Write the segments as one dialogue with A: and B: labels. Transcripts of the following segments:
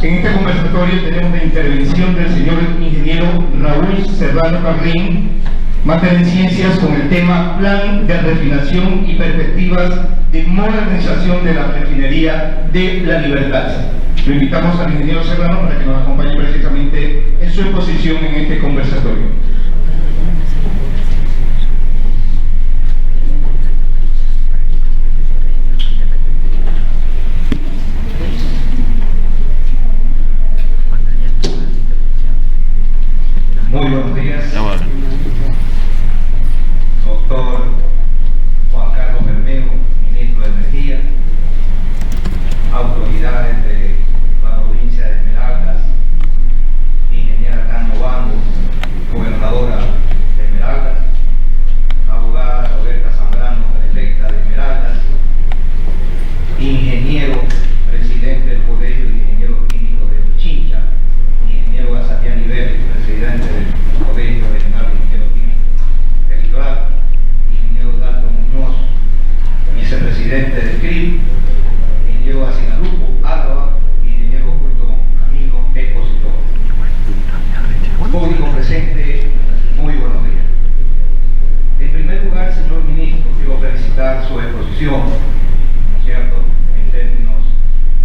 A: En este conversatorio tenemos la intervención del señor ingeniero Raúl Serrano Carlín, máster en Ciencias, con el tema Plan de Refinación y Perspectivas de Modernización de la Refinería de La Libertad. Lo invitamos al ingeniero Serrano para que nos acompañe precisamente en su exposición en este conversatorio.
B: Muy buenos días, doctor Juan Carlos Bermeo, ministro de Energía, autoridades de la provincia de Esmeraldas, ingeniera Tania Bango, gobernadora de Esmeraldas, abogada Roberta Zambrano, prefecta de Esmeraldas, ingeniero, presidente del Colegio de Ingenieros Químicos de Pichincha, ingeniero Gazapián Nivel, presidente del Colegio Regional de Ingenieros Químicos del Litoral, ingeniero Dalton Muñoz, vicepresidente del CRIP, ingeniero Asinalupo Álava, ingeniero Julio Camino, expositor. Público presente, muy buenos días. En primer lugar, señor ministro, quiero felicitar su exposición, ¿no es cierto?, en términos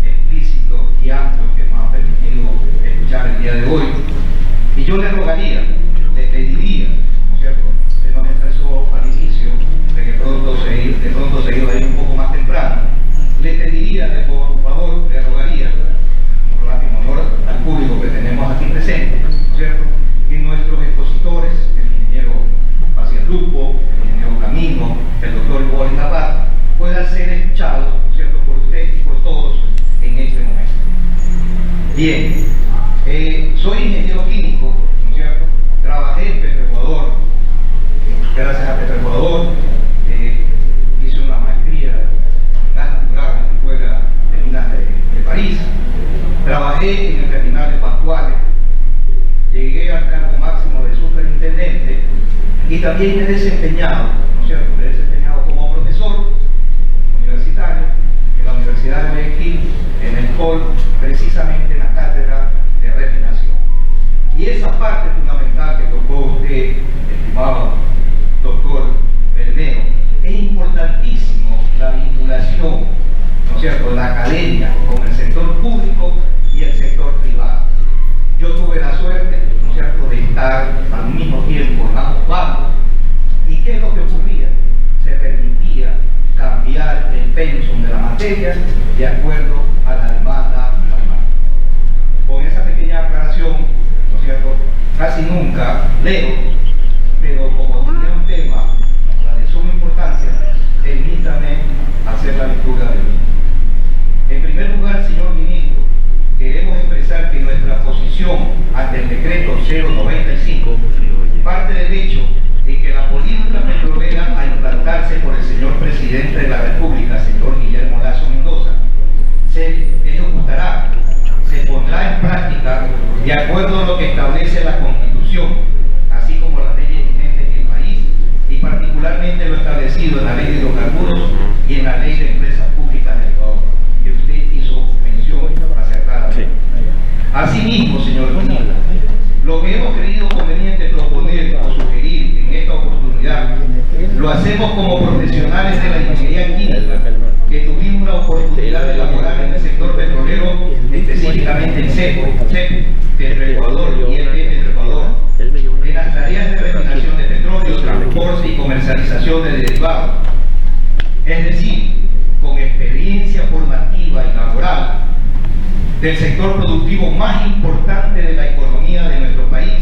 B: explícitos y amplios que nos han permitido escuchar el día de hoy. Y yo le rogaría, le pediría, ¿no es cierto?, se nos expresó al inicio de que pronto se iba a ir un poco más temprano, le pediría, por favor, le rogaría, en honor al público que tenemos aquí presente, ¿no es cierto?, que nuestros expositores, el ingeniero Facial Lupo, el ingeniero Camino, el doctor Boris Navarro, puedan ser escuchados, ¿no es cierto?, por usted y por todos en este momento. Bien, soy ingeniero químico, ¿no es cierto?, trabajé en Petroecuador, gracias a Petroecuador hice una maestría en gas natural en la Escuela de Minas de París, trabajé en el terminal de Pascuales, llegué al cargo máximo de superintendente y también me he desempeñado, ¿no es cierto?, me he desempeñado como profesor universitario en la Universidad de Guayaquil, en el COL, precisamente en la cátedra de refinación. Y esa parte fundamental que tocó usted, estimado doctor Bermeo, es importantísimo la vinculación, ¿no es cierto?, de la academia con el sector público y el sector privado. Yo tuve la suerte, ¿no es cierto?, de estar al mismo tiempo en ambos bandos. ¿Y qué es lo que ocurría? Se permitía cambiar el pensum de la materia de acuerdo a la demanda normal. Con esa pequeña aclaración, ¿no es cierto?, casi nunca leo, pero como tiene un tema de suma importancia, permítame hacer la lectura del mismo. En primer lugar, señor ministro, queremos expresar que nuestra posición ante el decreto 095 parte del hecho de que la política petrolera a implantarse por el señor presidente de la República, señor Guillermo Lasso Mendoza, se ejecutará, se pondrá en práctica de acuerdo a lo que establece la Constitución, así como las leyes vigentes en el país, y particularmente lo establecido en la Ley de Hidrocarburos y en la Ley de Empresas Públicas del Ecuador, que usted hizo mención acertadamente. Asimismo, señor ministro, lo que hemos creído conveniente proponer o sugerir en esta oportunidad, lo hacemos como profesionales de la ingeniería química, que tuvimos la oportunidad de elaborar en el sector petrolero, específicamente en CEPO, Petroecuador y EP Petroecuador, en las tareas de refinación de petróleo, transporte y comercialización de derivados. Es decir, con experiencia formativa y laboral del sector productivo más importante de la economía de nuestro país,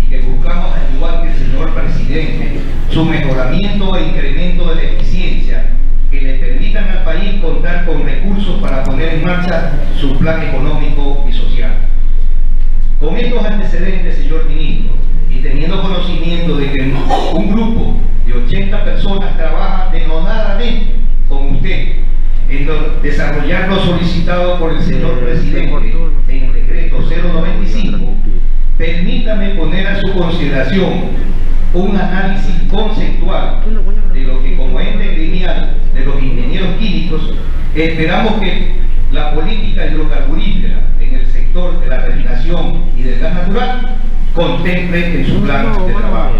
B: y que buscamos, al igual que el señor presidente, su mejoramiento e incremento de la eficiencia que le permitan al país contar con recursos para poner en marcha su plan económico y social. Con estos antecedentes, señor ministro, y teniendo conocimiento de que un grupo de 80 personas trabaja denodadamente con usted en desarrollar lo solicitado por el señor presidente en el decreto 095, permítame poner a su consideración un análisis conceptual de lo que, como ente gremial de los ingenieros químicos, esperamos que la política hidrocarburífera en el sector gas natural contemple en su plan de trabajo.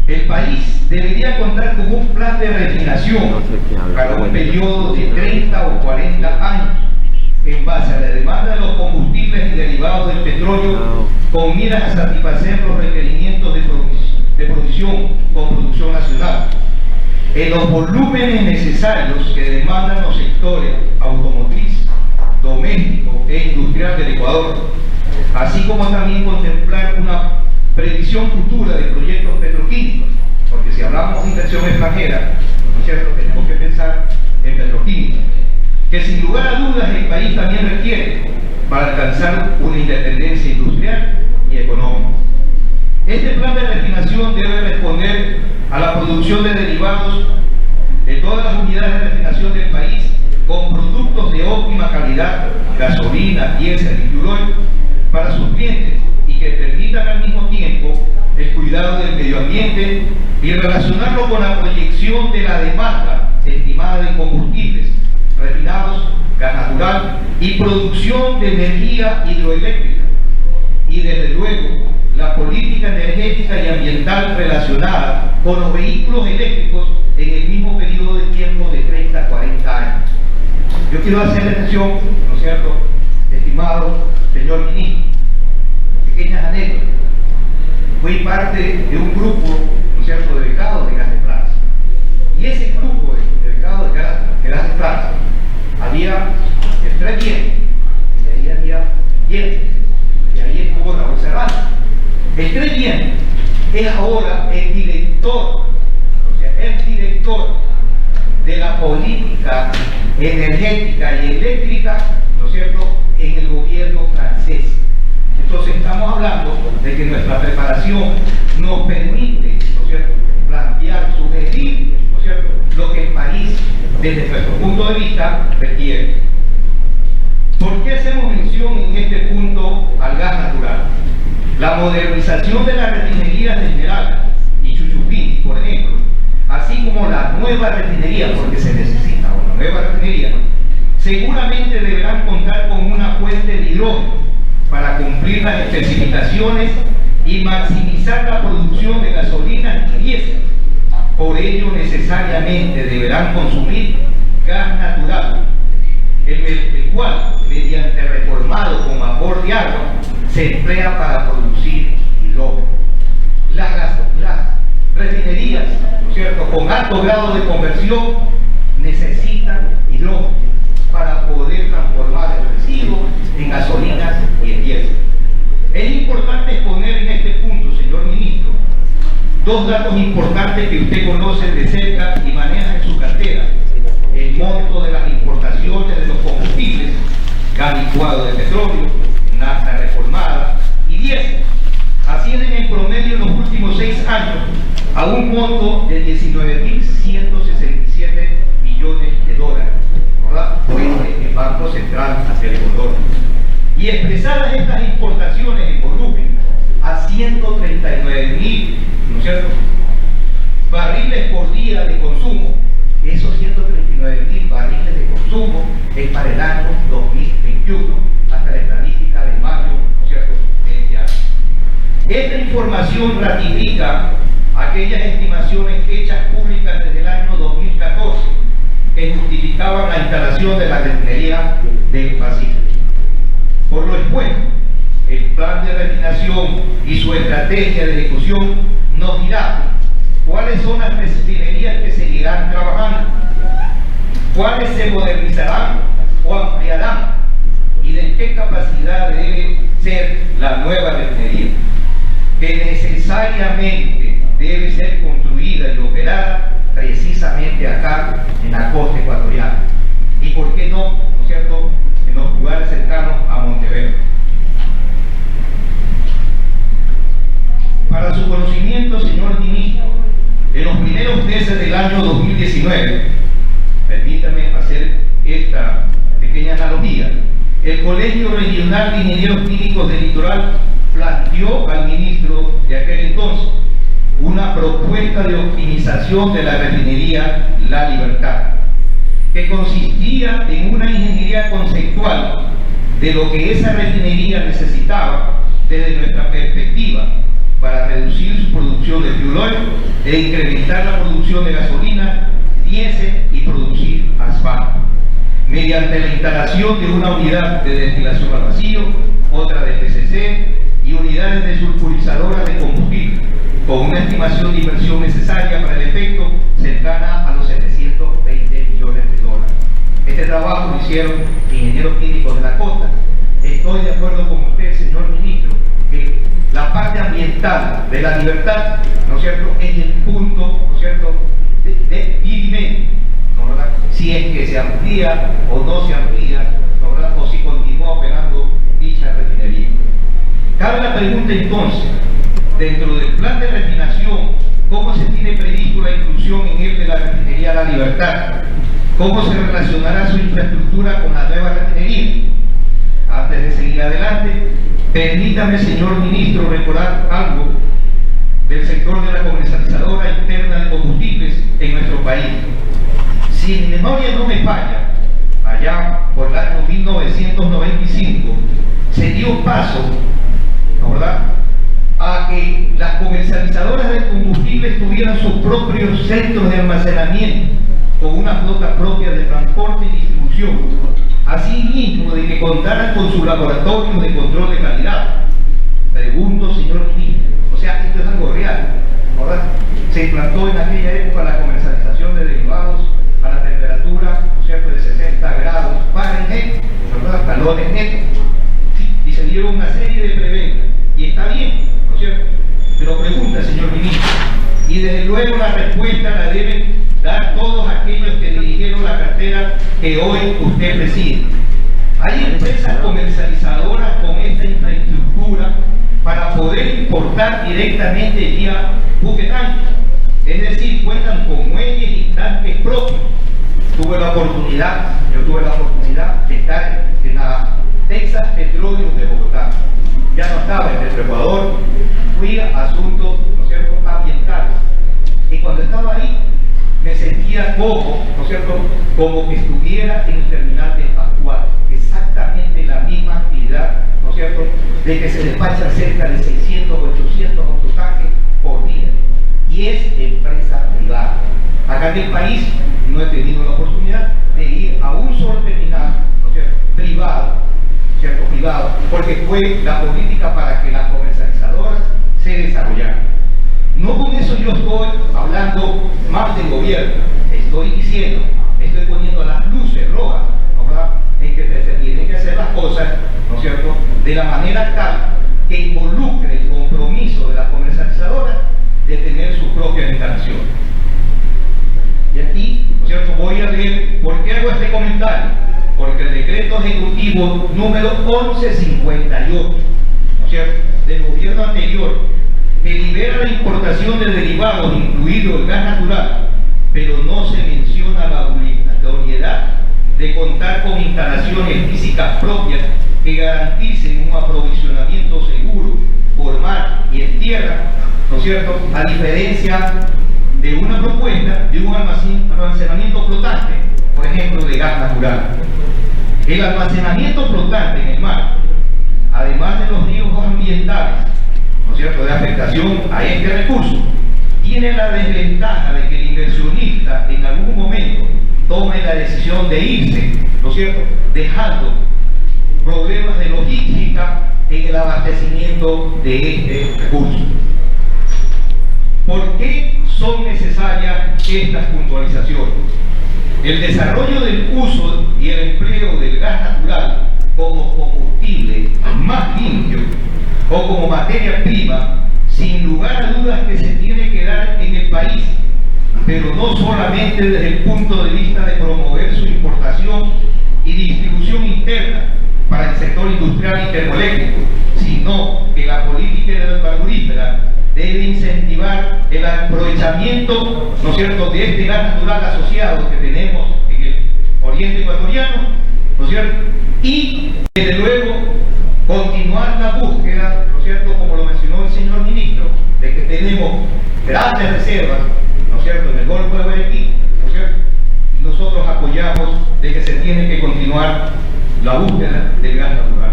B: El país debería contar con un plan de refinación para un periodo de 30 o 40 años en base a la demanda de los combustibles y derivados del petróleo, con miras a satisfacer los requerimientos de producción con producción nacional en los volúmenes necesarios que demandan los sectores automotriz, doméstico e industrial del Ecuador, así como también contemplar una previsión futura de proyectos petroquímicos, porque si hablamos de inversión extranjera, ¿no es cierto?, tenemos que pensar en petroquímica, que sin lugar a dudas el país también requiere para alcanzar una independencia industrial y económica. Este plan de refinación debe responder a la producción de derivados de todas las unidades de refinación del país con productos de óptima calidad, gasolina, diésel y fuel oil para sus clientes, y que permitan al mismo tiempo el cuidado del medio ambiente y relacionarlo con la proyección de la demanda estimada de combustibles refinados, gas natural y producción de energía hidroeléctrica, y desde luego la política energética y ambiental relacionada con los vehículos eléctricos en el mismo periodo de tiempo de 30 a 40 años. Yo quiero hacer atención, ¿no es cierto?, estimado señor ministro, pequeñas anécdotas. Fui parte de un grupo, ¿no es cierto?, de becados de gas de plaza. Y ese grupo de becados de gas de plaza había 3 bienes, y ahí había dientes, y ahí estuvo Raúl Serrano. El 3 bienes es ahora el director, de la política energética y eléctrica, ¿no es cierto?, en el gobierno francés. Entonces estamos hablando de que nuestra preparación nos permite, ¿no es cierto?, plantear, sugerir, ¿no es cierto?, lo que el país, desde nuestro punto de vista, requiere. ¿Por qué hacemos mención en este punto al gas natural? La modernización de las refinerías de Esmeralda y Chuchupini, por ejemplo, así como la nueva refinería, porque se necesita una nueva refinería, seguramente deberán contar con una fuente de hidrógeno para cumplir las especificaciones y maximizar la producción de gasolina y diésel. Por ello, necesariamente deberán consumir gas natural, el cual, mediante reformado con vapor de agua, se emplea para producir hidrógeno. Las refinerías, ¿no es cierto?, con alto grado de conversión necesitan hidrógeno para poder transformar el residuo en gasolinas y en diésel. Es importante exponer en este punto, señor ministro, 2 datos importantes que usted conoce de cerca y maneja en su cartera: el monto de las importaciones de los combustibles, gas licuado de petróleo, nafta reformada y diésel, ascienden en promedio en los últimos 6 años a un monto de 19.167 millones de dólares, ¿verdad?, desde el Banco Central hacia el Ecuador. Y expresadas estas importaciones en volumen a 139.000, ¿no es cierto?, barriles por día de consumo. Esos 139.000 barriles de consumo es para el año 2021, hasta la estadística de mayo, ¿no es cierto?, de este año. Esta información ratifica aquellas estimaciones hechas públicas desde el año 2014 que justificaban la instalación de la refinería del Pacífico. Por lo expuesto, el plan de refinación y su estrategia de ejecución nos dirá cuáles son las refinerías que seguirán trabajando, cuáles se modernizarán o ampliarán y de qué capacidad debe ser la nueva refinería, que necesariamente debe ser construida y operada precisamente acá en la costa ecuatoriana, y por qué no, ¿no es cierto?, en los lugares cercanos a Monteverde. Para su conocimiento, señor ministro, en los primeros meses del año 2019, permítame hacer esta pequeña analogía, el Colegio Regional de Ingenieros Químicos del Litoral planteó al ministro de aquel entonces una propuesta de optimización de la refinería La Libertad, que consistía en una ingeniería conceptual de lo que esa refinería necesitaba desde nuestra perspectiva para reducir su producción de fuel oil e incrementar la producción de gasolina, diésel y producir asfalto, mediante la instalación de una unidad de destilación al vacío, otra de PCC y unidades desulfurizadoras de combustible, con una estimación de inversión necesaria para el efecto cercana a los 720 millones de dólares. Este trabajo lo hicieron ingenieros químicos de la costa. Estoy de acuerdo con usted, señor ministro, que la parte ambiental de la libertad, ¿no es cierto?, es el punto, ¿no es cierto?, de dirimento, ¿no, verdad?, si es que se amplía o no se amplía, ¿no, verdad?, o si continúa operando dicha refinería. Cabe la pregunta entonces, dentro del plan de refinación, ¿cómo se tiene previsto la inclusión en él de la refinería La Libertad? ¿Cómo se relacionará su infraestructura con la nueva refinería? Antes de seguir adelante, permítame, señor ministro, recordar algo del sector de la comercializadora interna de combustibles en nuestro país. Si mi memoria no me falla, allá por el año 1995, se dio paso, ¿no, verdad?, a que las comercializadoras de combustibles tuvieran sus propios centros de almacenamiento, con una flota propia de transporte y distribución, asimismo de que contaran con sus laboratorios de control de calidad. Pregunto, señor ministro, o sea, esto es algo real, ¿verdad? Se implantó en aquella época la comercialización de derivados a la temperatura, ¿no es cierto?, de 60 grados Fahrenheit, ¿verdad?, calones netos, y se dieron una serie de preventas, y está bien, ¿no es cierto? Pero pregunta, señor ministro, y desde luego la respuesta la deben dar todos aquellos que dirigieron la cartera que hoy usted preside. Hay empresas comercializadoras con esta infraestructura para poder importar directamente vía buque tanque, es decir, cuentan con muelles y tanques propios. Yo tuve la oportunidad de estar en la Texas Petroleum de Bogotá. Ya no estaba en Petroecuador, fui a asuntos, ¿no es cierto?, ambientales. Y cuando estaba ahí, me sentía como, ¿no es cierto?, como que estuviera en el terminal de Pascual. Exactamente la misma actividad, ¿no es cierto?, de que se despachan cerca de 600, 800 autotanques por día. Y es empresa privada. Acá en el país no he tenido la oportunidad de ir a un solo terminal, ¿no es cierto?, privado, ¿cierto?, privado, porque fue la política para que las comercializadoras se desarrollaran. No con eso yo estoy hablando más del gobierno, estoy poniendo las luces rojas, ¿no, verdad?, en que se tienen que hacer las cosas, ¿no es cierto?, de la manera tal que involucre el compromiso de las comercializadoras de tener su propia instalación. Y aquí, ¿no es cierto?, voy a leer por qué hago este comentario, porque el decreto ejecutivo número 1158, ¿no es cierto?, del gobierno anterior, que libera la importación de derivados, incluido el gas natural, pero no se menciona la obligatoriedad de contar con instalaciones físicas propias que garanticen un aprovisionamiento seguro por mar y en tierra, ¿no es cierto?, a diferencia de una propuesta de un almacenamiento flotante, por ejemplo, de gas natural. El almacenamiento flotante en el mar, además de los riesgos ambientales, ¿no es cierto?, de afectación a este recurso, tiene la desventaja de que el inversionista en algún momento tome la decisión de irse, ¿no es cierto?, dejando problemas de logística en el abastecimiento de este recurso. ¿Por qué son necesarias estas puntualizaciones? El desarrollo del uso y el empleo del gas natural como combustible más limpio o como materia prima, sin lugar a dudas que se tiene que dar en el país, pero no solamente desde el punto de vista de promover su importación y distribución interna para el sector industrial y termoeléctrico, sino que la política hidrocarburífera debe incentivar el aprovechamiento, ¿no es cierto?, de este gas natural asociado que tenemos en el oriente ecuatoriano, ¿no es cierto?, y desde luego continuar la búsqueda, ¿no es cierto?, como lo mencionó el señor ministro, de que tenemos grandes reservas, ¿no es cierto?, en el Golfo de Guayaquil, ¿no es cierto?, y nosotros apoyamos de que se tiene que continuar la búsqueda del gas natural.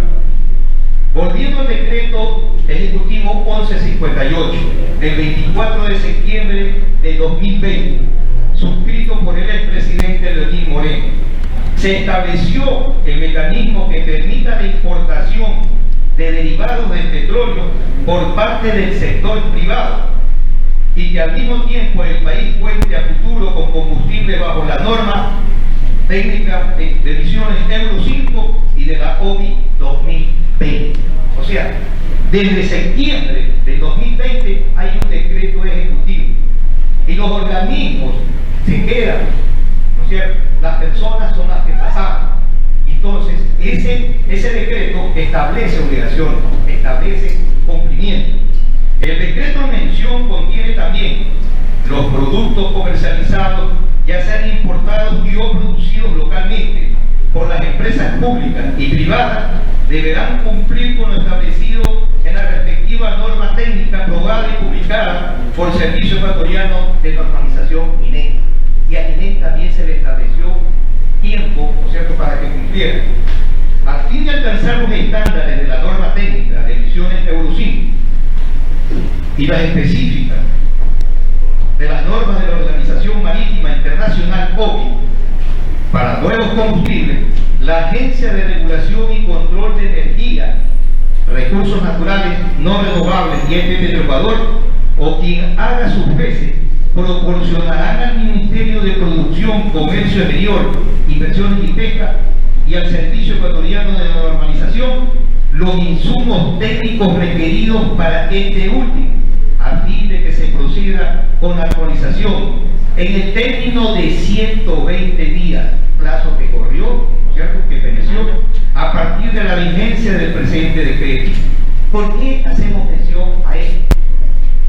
B: el decreto ejecutivo 1158 del 24 de septiembre de 2020, suscrito por el expresidente Lenín Moreno, se estableció el mecanismo que permita la importación de derivados del petróleo por parte del sector privado y que al mismo tiempo el país cuente a futuro con combustible bajo la norma técnica de emisiones Euro 5 y de la OMI 2020. O sea, desde septiembre del 2020 hay un decreto ejecutivo y los organismos se quedan, ¿no es cierto? Las personas son las que pasaron. Entonces, ese decreto establece obligaciones, establece cumplimiento. El decreto en mención contiene también los productos comercializados, ya sean importados y o producidos localmente por las empresas públicas y privadas, deberán cumplir con lo establecido en la respectiva norma técnica aprobada y publicada por el Servicio Ecuatoriano de Normalización INEC. Y a INEC también se le estableció tiempo, ¿no es cierto?, para que cumpliera. Al fin de alcanzar los estándares de la norma técnica de emisiones Euro 5 y las específicas de las normas de la Organización Marítima Internacional OMI para nuevos combustibles, la Agencia de Regulación y Control de Energía, Recursos Naturales No Renovables y EPM del Ecuador, o quien haga sus veces, proporcionarán al Ministerio de Producción, Comercio Exterior, Inversiones y Pesca y al Servicio Ecuatoriano de Normalización los insumos técnicos requeridos para este último, a fin de que se proceda con la actualización en el término de 120 días, plazo que corrió, ¿no es cierto?, que feneció, a partir de la vigencia del presente decreto. ¿Por qué hacemos mención a esto?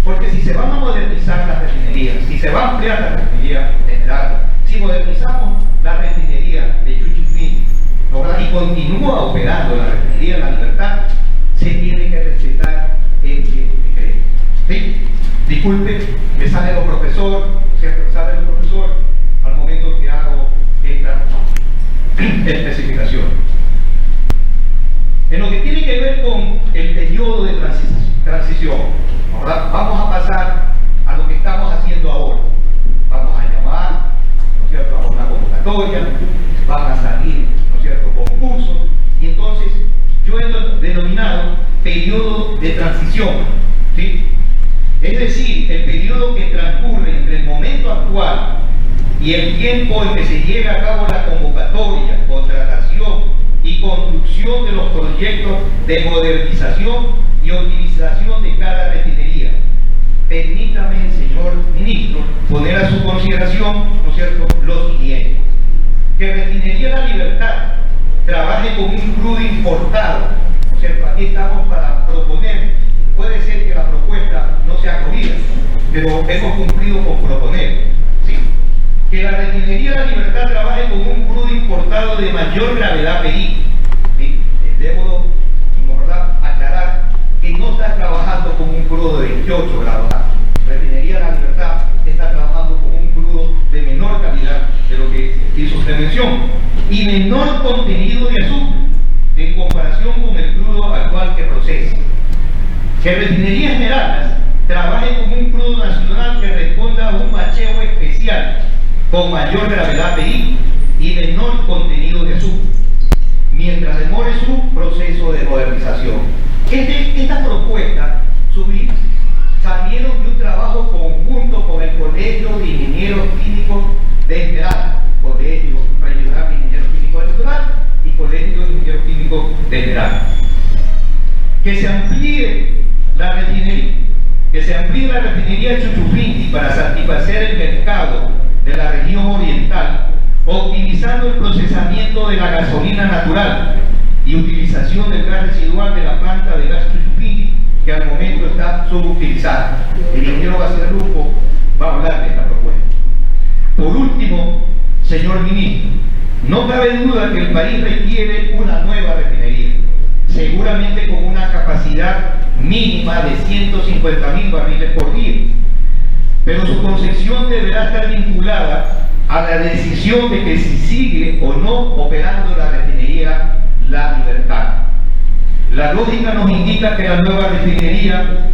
B: Porque si se van a modernizar las refinerías, si se va a ampliar la refinería de Esmeralda, si modernizamos la refinería de Chuchupín, y continúa operando la refinería de La Libertad, se tiene que respetar este decreto. ¿Sí? Disculpe, me sale lo profesor, ¿cierto? Me sale lo profesor al momento que hago esta especificación. En lo que tiene que ver con el periodo de transición, ¿verdad?, vamos a pasar a lo que estamos haciendo ahora. Vamos a llamar, ¿no es cierto?, a una convocatoria, van a salir, ¿no es cierto?, concursos, y entonces yo he denominado periodo de transición, ¿sí? Es decir, el periodo que transcurre entre el momento actual y el tiempo en que se lleva a cabo la convocatoria, contratación y construcción de los proyectos de modernización y optimización de cada refinería. Permítame, señor ministro, poner a su consideración, ¿no es cierto?, lo siguiente: que Refinería La Libertad trabaje con un crudo importado. O sea, aquí estamos para proponer. Puede ser que la propuesta no sea acogida, pero hemos cumplido con proponer, ¿sí?, que la Refinería La Libertad trabaje con un crudo importado de mayor gravedad PI. ¿Sí? Debo, ¿verdad?, aclarar que no está trabajando con un crudo de 28 grados. Refinería La Libertad está trabajando con un crudo de menor calidad de lo que hizo usted mención y menor contenido de azufre en comparación con el crudo actual que procesa. Que Refinería Esmeraldas trabaje con un crudo nacional que responda a un macheo especial con mayor gravedad PI y menor contenido de azufre, mientras demore su proceso de modernización. Estas propuestas salieron de un trabajo conjunto con el Colegio de Ingenieros Químicos de Esmeralda, Colegio Regional de Ingenieros Químicos de Esmeralda y Colegio de Ingenieros Químicos de Esmeralda. Que se amplíe la refinería Chuchupinti para satisfacer el mercado de la región oriental, optimizando el procesamiento de la gasolina natural y utilización del gas residual de la planta de gas Chuchupinti, que al momento está subutilizada. El ingeniero García-Lupo va a hablar de esta propuesta. Por último, señor ministro, no cabe duda que el país requiere una nueva refinería, seguramente con una capacidad mínima de 150.000 barriles por día, pero su concesión deberá estar vinculada a la decisión de que si sigue o no operando la refinería La Libertad. La lógica nos indica que la nueva refinería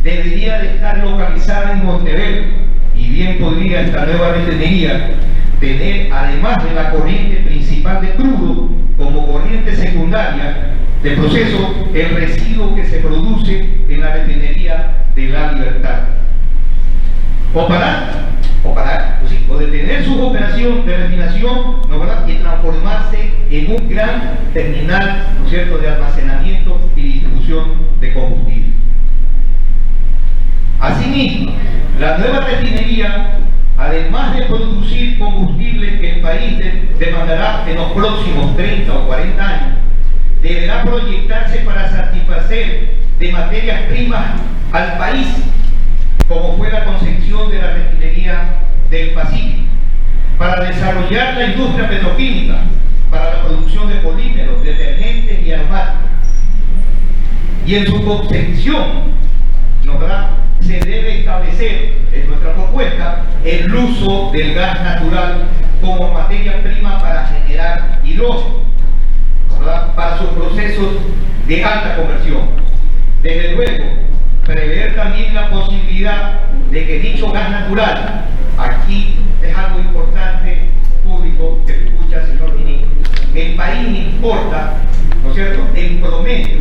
B: debería de estar localizada en Monteverde, y bien podría esta nueva refinería tener, además de la corriente principal de crudo, como corriente secundaria de proceso, el residuo que se produce en la refinería de La Libertad. O detener su operación de refinación, ¿no, verdad?, y transformarse en un gran terminal, ¿no es cierto?, de almacenamiento y distribución de combustible. Asimismo, la nueva refinería, además de producir combustible que el país demandará en los próximos 30 o 40 años, deberá proyectarse para satisfacer de materias primas al país, como fue la concepción de la refinería del Pacífico, para desarrollar la industria petroquímica, para la producción de polímeros, detergentes y aromáticos. Y en su concepción, ¿no, verdad?, se debe establecer, en nuestra propuesta, el uso del gas natural como materia prima para generar hidrógeno, ¿verdad?, para sus procesos de alta conversión. Desde luego, prever también la posibilidad de que dicho gas natural, aquí es algo importante, público, que se escucha, señor ministro, el país importa, ¿no es cierto?, en promedio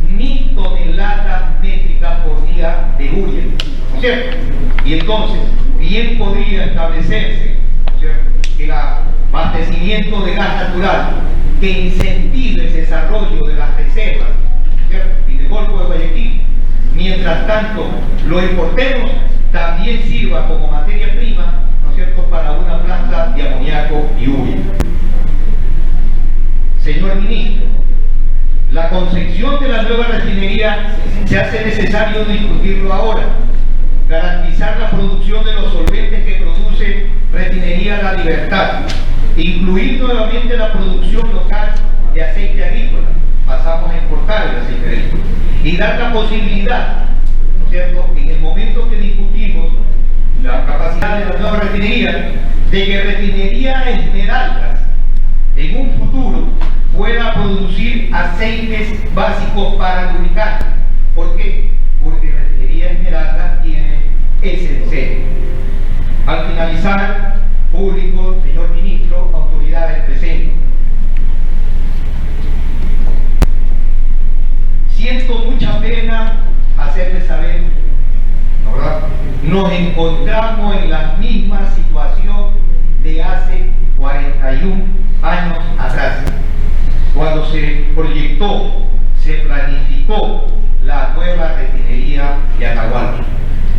B: 1000 toneladas métricas por día de urea, ¿no es cierto? Y entonces, bien podría establecerse, ¿no es cierto?, el abastecimiento de gas natural que incentive el desarrollo de las reservas, ¿no es cierto?, y del Golfo de Guayaquil. Mientras tanto, lo importemos, también sirva como materia prima, ¿no es cierto?, para una planta de amoníaco y urea. Señor ministro, la concepción de la nueva refinería se hace necesario discutirlo ahora. Garantizar la producción de los solventes que produce Refinería La Libertad, incluir nuevamente la producción local de aceite agrícola, pasamos a importar el aceite agrícola, y dar la posibilidad, ¿no es cierto?, en el momento que discutimos la capacidad de la nueva refinería, de que Refinería Esmeraldas en un futuro pueda producir aceites básicos para lubricantes. ¿Por qué? Porque Refinería Esmeraldas tiene SNC. Al finalizar, público, señor ministro, autoridades presentes, siento mucha pena hacerles saber, ¿no, verdad?, nos encontramos en la misma situación de hace 41 años atrás, cuando se proyectó, se planificó la nueva refinería de Atahualpa.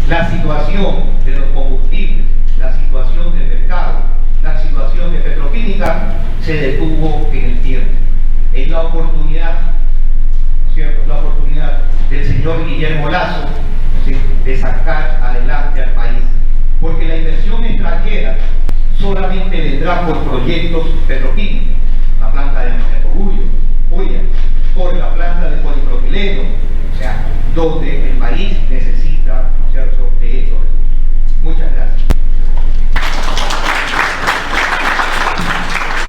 B: La situación de los combustibles, la situación del mercado, la situación de petroquímica se detuvo en el tiempo. Es la oportunidad, ¿no es cierto?, la oportunidad del señor Guillermo Lasso, ¿sí?, de sacar adelante al país, porque la inversión extranjera solamente vendrá por proyectos petroquímicos, la planta de amoníaco, por la planta de polipropileno, o sea, donde